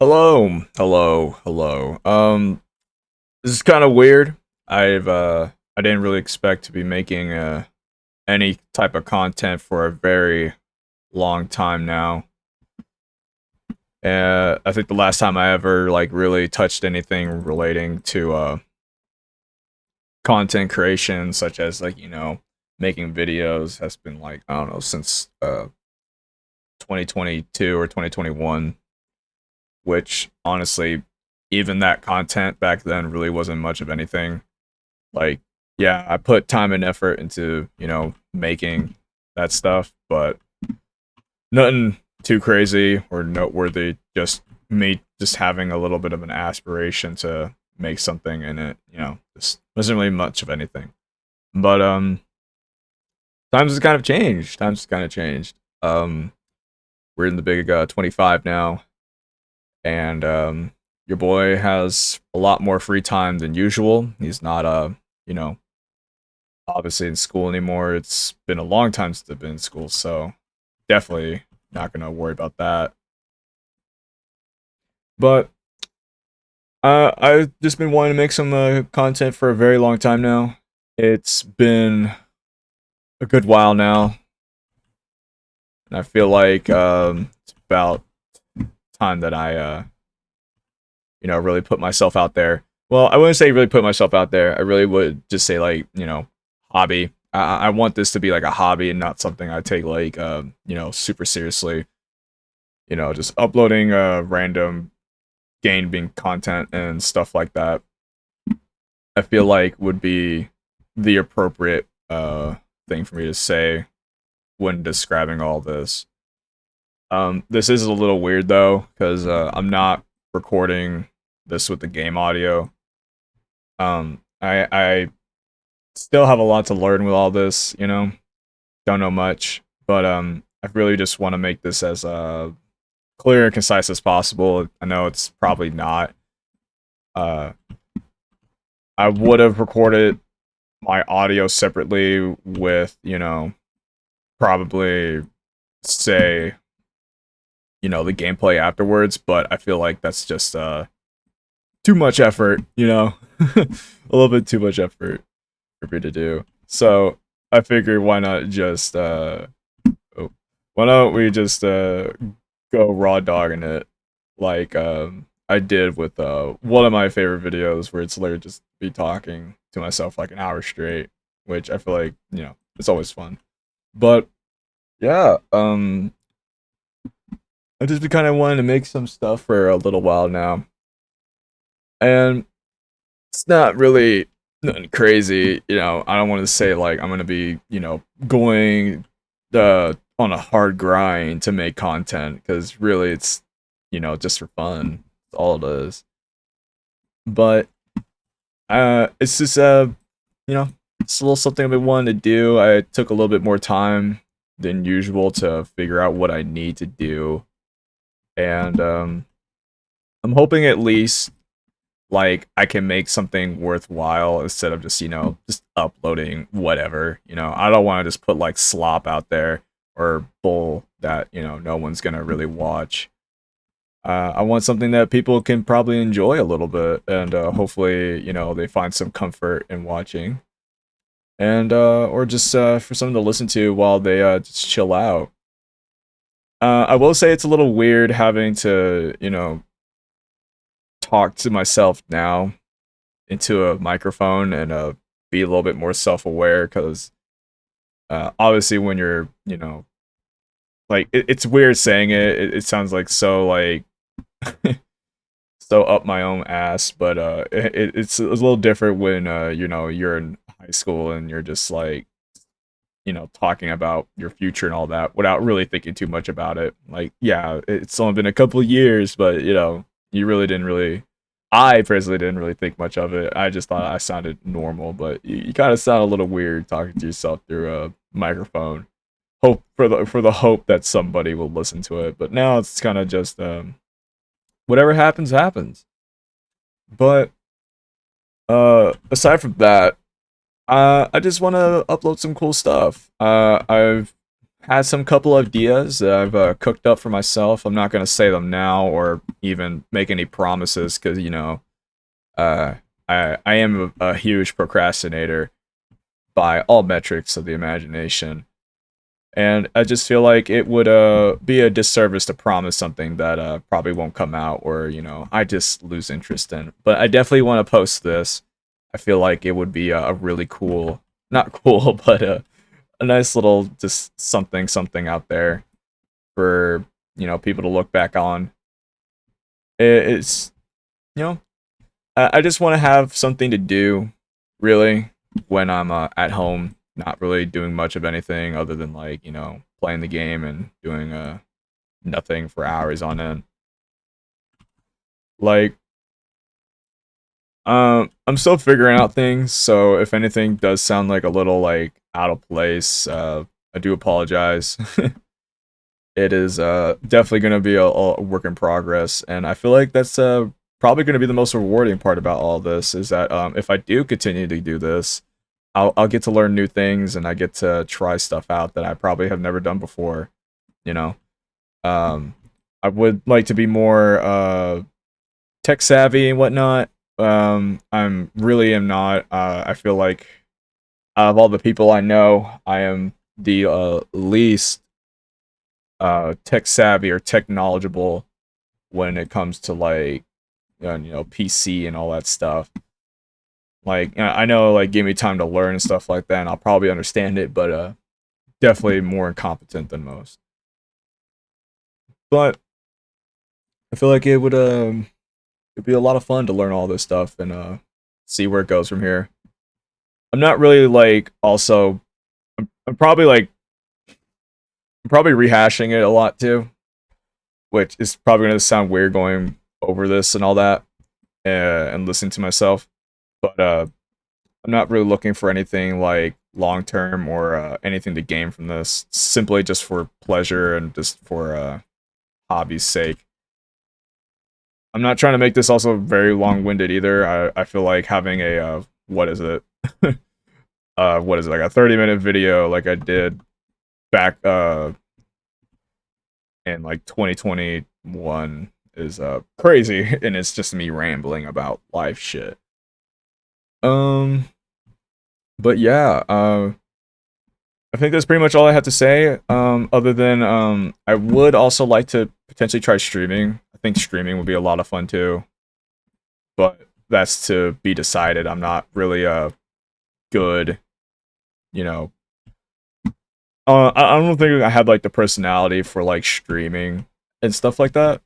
Hello, hello, hello. This is kind of weird. I didn't really expect to be making any type of content for a very long time now. I think the last time I ever like really touched anything relating to content creation, such as like making videos, has been like I don't know since 2022 or 2021. Which honestly, even that content back then really wasn't much of anything. Like, yeah, I put time and effort into, making that stuff, but nothing too crazy or noteworthy. Just me just having a little bit of an aspiration to make something in it, just wasn't really much of anything. But times has kind of changed. Times has kind of changed. We're in the big 25 now, and your boy has a lot more free time than usual. He's not you know, obviously in school anymore. It's been a long time since I've been in school, so definitely not gonna worry about that. But I've just been wanting to make some content for a very long time now. It's been a good while now, and I feel like it's about time that I really put myself out there. Well, I wouldn't say really put myself out there. I really would just say like, hobby. I want this to be like a hobby and not something I take like, super seriously. Just uploading random gaming content and stuff like that. I feel like would be the appropriate thing for me to say when describing all this. This is a little weird though, because I'm not recording this with the game audio. I still have a lot to learn with all this, don't know much, but I really just want to make this as clear and concise as possible. I know it's probably not. Uh, I would have recorded my audio separately with, probably say, the gameplay afterwards, but I feel like that's just too much effort, a little bit too much effort for me to do. So I figured why not just oh, why don't we just go raw dogging it like I did with one of my favorite videos where it's literally just be talking to myself like an hour straight, which I feel like, it's always fun. But yeah, I've just been kind of wanting to make some stuff for a little while now. And it's not really nothing crazy, I don't want to say like I'm gonna be, going on a hard grind to make content because really it's, just for fun. That's all it is. But it's just it's a little something I've been wanting to do. I took a little bit more time than usual to figure out what I need to do, and I'm hoping at least like I can make something worthwhile instead of just just uploading whatever. I don't want to just put like slop out there or bull that no one's gonna really watch. I want something that people can probably enjoy a little bit, and hopefully they find some comfort in watching, and or just for someone to listen to while they just chill out. I will say it's a little weird having to talk to myself now into a microphone and be a little bit more self-aware because obviously when you're like it's weird saying it sounds like so like so up my own ass, but it's a little different when you're in high school and you're just like talking about your future and all that without really thinking too much about it. Like, yeah, it's only been a couple of years, but you really didn't really. I personally didn't really think much of it. I just thought I sounded normal, but you kind of sound a little weird talking to yourself through a microphone. Hope for the hope that somebody will listen to it, but now it's kind of just whatever happens happens. But aside from that, I just want to upload some cool stuff. I've had some couple of ideas that I've cooked up for myself. I'm not gonna say them now or even make any promises because uh, I am a huge procrastinator by all metrics of the imagination. And I just feel like it would be a disservice to promise something that probably won't come out or I just lose interest in. But I definitely want to post this. I feel like it would be a really cool, not cool, but a nice little just something out there for people to look back on. It's you know I just want to have something to do, really, when I'm at home, not really doing much of anything other than like playing the game and doing nothing for hours on end. Like I'm still figuring out things, so if anything does sound like a little like out of place, I do apologize. It is definitely going to be a work in progress, and I feel like that's probably going to be the most rewarding part about all this is that if I do continue to do this, I'll get to learn new things and I get to try stuff out that I probably have never done before. You know, um, I would like to be more tech savvy and whatnot. I'm really am not. I feel like out of all the people I know, I am the least tech savvy or tech knowledgeable when it comes to like PC and all that stuff. Like I know like give me time to learn and stuff like that and I'll probably understand it, but definitely more incompetent than most. But I feel like it would it'd be a lot of fun to learn all this stuff and see where it goes from here. I'm not really like also I'm probably like I'm probably rehashing it a lot too, which is probably going to sound weird going over this and all that and listening to myself. But I'm not really looking for anything like long term or anything to gain from this. Simply just for pleasure and just for hobby's sake. I'm not trying to make this also very long winded either. I feel like having a what is it? What is it like a 30-minute video like I did back in like 2021 is crazy and it's just me rambling about life shit. Um but yeah, I think that's pretty much all I have to say. Other than I would also like to potentially try streaming. I think streaming would be a lot of fun too, but that's to be decided. I'm not really good, you know. I don't think I have like the personality for like streaming and stuff like that.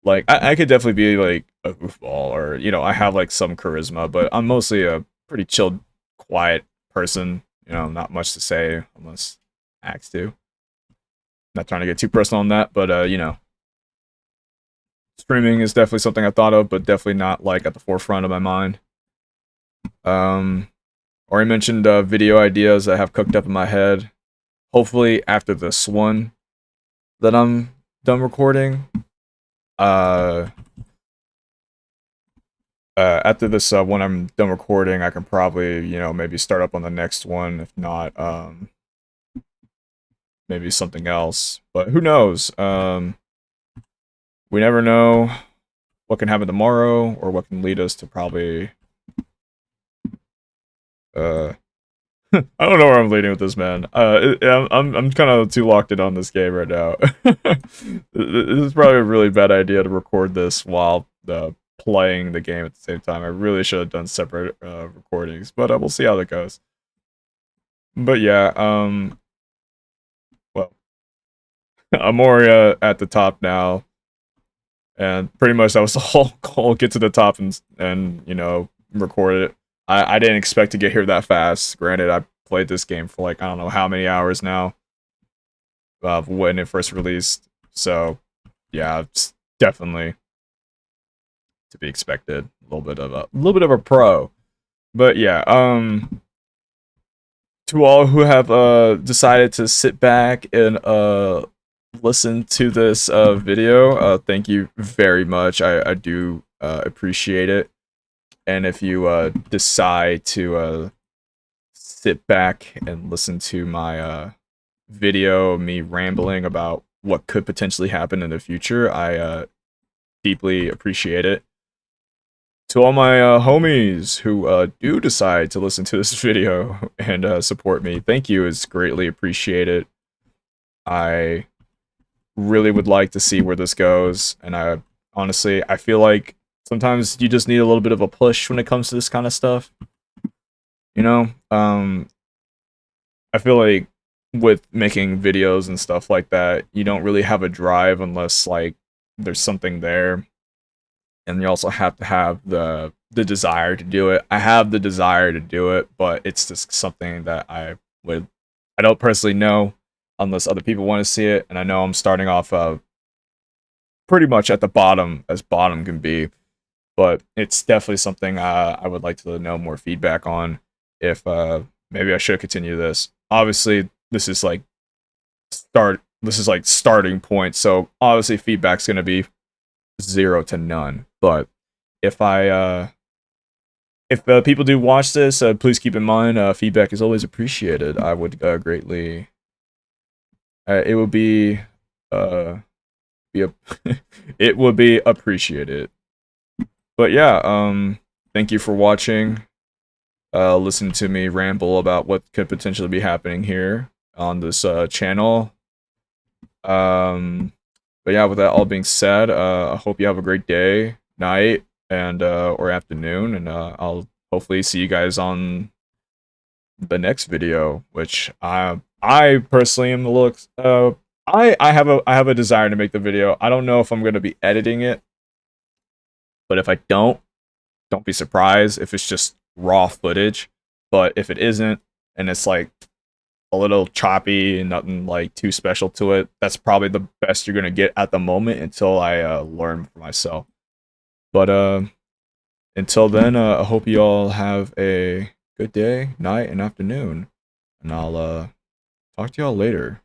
Like I could definitely be like a goofball or I have like some charisma, but I'm mostly a pretty chilled, quiet person. Not much to say unless asked to. Not trying to get too personal on that, but streaming is definitely something I thought of, but definitely not like at the forefront of my mind. Um, or I mentioned video ideas I have cooked up in my head. Hopefully after this one that I'm done recording. Uh, After this when I'm done recording, I can probably maybe start up on the next one. If not, maybe something else. But who knows? We never know what can happen tomorrow or what can lead us to probably uh I don't know where I'm leading with this, man. I'm kind of too locked in on this game right now. This is probably a really bad idea to record this while playing the game at the same time. I really should have done separate recordings, but we'll see how that goes. But yeah, well, I'm more at the top now, and pretty much that was the whole goal: get to the top and record it. I didn't expect to get here that fast. Granted, I played this game for like I don't know how many hours now when it first released. So yeah, it's definitely to be expected. A little bit of a pro. But yeah, to all who have decided to sit back and listen to this video, thank you very much. I do appreciate it. And if you decide to sit back and listen to my video of me rambling about what could potentially happen in the future, I deeply appreciate it. To all my homies who do decide to listen to this video and support me, thank you. It's greatly appreciated. I really would like to see where this goes, and I honestly, I feel like sometimes you just need a little bit of a push when it comes to this kind of stuff. You know, I feel like with making videos and stuff like that, you don't really have a drive unless like there's something there, and you also have to have the desire to do it. I have the desire to do it, but it's just something that I don't personally know unless other people want to see it, and I know I'm starting off pretty much at the bottom as bottom can be, but it's definitely something I would like to know more feedback on. If maybe I should continue this. Obviously, this is like starting point, so obviously feedback's gonna be 0 to none. But if if people do watch this, please keep in mind feedback is always appreciated. I would greatly. It would be a it would be appreciated. But yeah, thank you for watching. Listen to me ramble about what could potentially be happening here on this channel. But yeah, with that all being said, I hope you have a great day, night, and or afternoon, and I'll hopefully see you guys on the next video, which I personally am a little I have a desire to make the video. I don't know if I'm gonna be editing it, but if I don't be surprised if it's just raw footage. But if it isn't, and it's like a little choppy and nothing like too special to it, that's probably the best you're gonna get at the moment until I learn for myself. But until then, I hope you all have a good day, night, and afternoon, and I'll talk to y'all later.